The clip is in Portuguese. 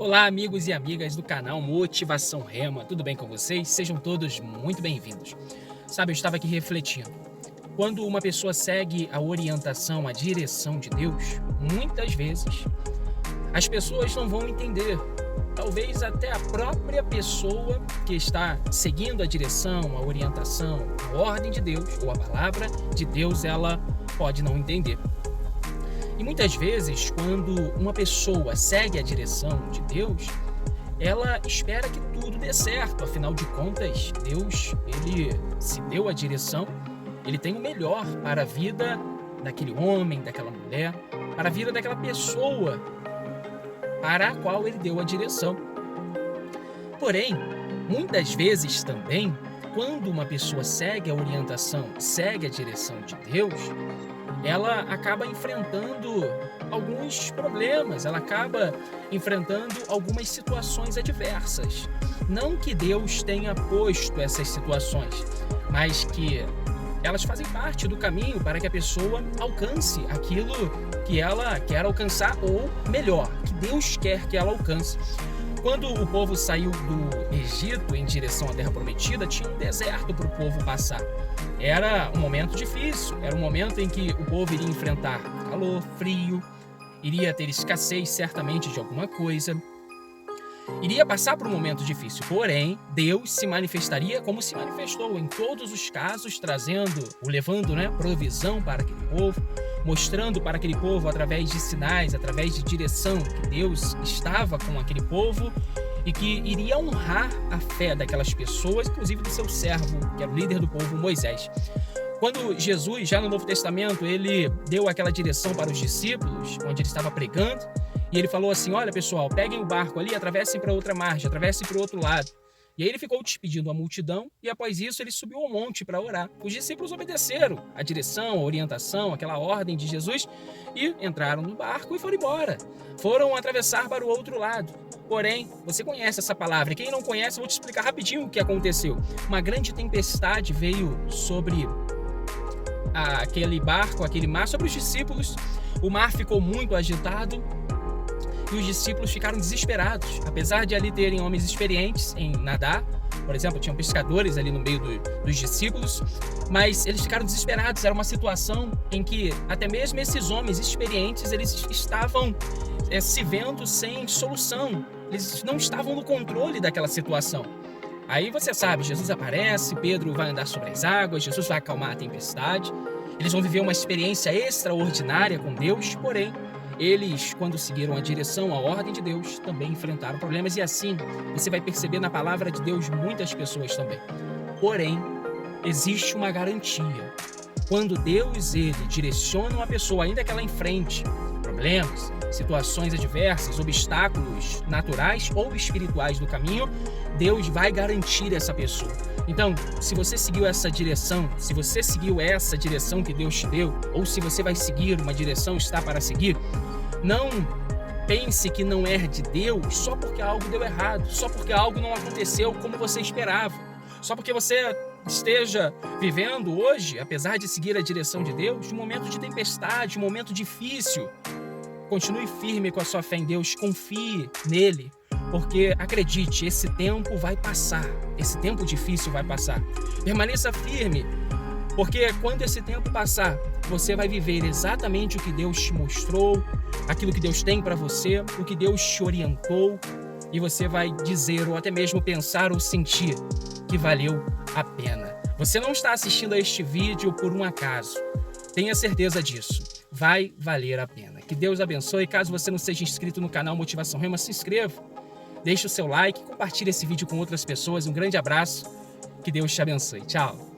Olá, amigos e amigas do canal Motivação Rema, tudo bem com vocês? Sejam todos muito bem-vindos. Sabe, eu estava aqui refletindo. Quando uma pessoa segue a orientação, a direção de Deus, muitas vezes as pessoas não vão entender. Talvez até a própria pessoa que está seguindo a direção, a orientação, a ordem de Deus ou a palavra de Deus, ela pode não entender. E muitas vezes, quando uma pessoa segue a direção de Deus, ela espera que tudo dê certo. Afinal de contas, Deus, ele se deu a direção, ele tem o melhor para a vida daquele homem, daquela mulher, para a vida daquela pessoa para a qual ele deu a direção. Porém, muitas vezes também, quando uma pessoa segue a orientação, segue a direção de Deus, ela acaba enfrentando alguns problemas, ela acaba enfrentando algumas situações adversas. Não que Deus tenha posto essas situações, mas que elas fazem parte do caminho para que a pessoa alcance aquilo que ela quer alcançar, ou melhor, que Deus quer que ela alcance. Quando o povo saiu do Egito em direção à Terra Prometida, tinha um deserto para o povo passar. Era um momento difícil, era um momento em que o povo iria enfrentar calor, frio, iria ter escassez certamente de alguma coisa, iria passar por um momento difícil. Porém, Deus se manifestaria como se manifestou em todos os casos, levando provisão para aquele povo, mostrando para aquele povo através de sinais, através de direção, que Deus estava com aquele povo e que iria honrar a fé daquelas pessoas, inclusive do seu servo, que era o líder do povo, Moisés. Quando Jesus, já no Novo Testamento, ele deu aquela direção para os discípulos, onde ele estava pregando, e ele falou assim: olha pessoal, peguem o barco ali, atravessem para outra margem, atravessem para o outro lado. E aí ele ficou despedindo a multidão, e após isso ele subiu ao monte para orar. Os discípulos obedeceram a direção, a orientação, aquela ordem de Jesus, e entraram no barco e foram embora. Foram atravessar para o outro lado. Porém, você conhece essa palavra. Quem não conhece, eu vou te explicar rapidinho o que aconteceu. Uma grande tempestade veio sobre aquele barco, aquele mar, sobre os discípulos. O mar ficou muito agitado e os discípulos ficaram desesperados. Apesar de ali terem homens experientes em nadar, por exemplo, tinham pescadores ali no meio dos discípulos, mas eles ficaram desesperados. Era uma situação em que até mesmo esses homens experientes, eles estavam se vendo sem solução. Eles não estavam no controle daquela situação. Aí você sabe, Jesus aparece, Pedro vai andar sobre as águas, Jesus vai acalmar a tempestade. Eles vão viver uma experiência extraordinária com Deus, porém, eles, quando seguiram a direção, a ordem de Deus, também enfrentaram problemas. E assim, você vai perceber na palavra de Deus muitas pessoas também. Porém, existe uma garantia. Quando Deus, ele direciona uma pessoa, ainda que ela enfrente problemas, situações adversas, obstáculos naturais ou espirituais do caminho, Deus vai garantir essa pessoa. Então, se você seguiu essa direção, se você seguiu essa direção que Deus te deu, ou se você vai seguir uma direção, está para seguir, não pense que não é de Deus só porque algo deu errado, só porque algo não aconteceu como você esperava, só porque você esteja vivendo hoje, apesar de seguir a direção de Deus, um momento de tempestade, um momento difícil. Continue firme com a sua fé em Deus, confie nele, porque acredite, esse tempo vai passar, esse tempo difícil vai passar. Permaneça firme, porque quando esse tempo passar, você vai viver exatamente o que Deus te mostrou, aquilo que Deus tem para você, o que Deus te orientou, e você vai dizer, ou até mesmo pensar ou sentir que valeu a pena. Você não está assistindo a este vídeo por um acaso. Tenha certeza disso. Vai valer a pena. Que Deus abençoe. Caso você não seja inscrito no canal Motivação Rema, se inscreva. Deixe o seu like, compartilhe esse vídeo com outras pessoas. Um grande abraço. Que Deus te abençoe. Tchau.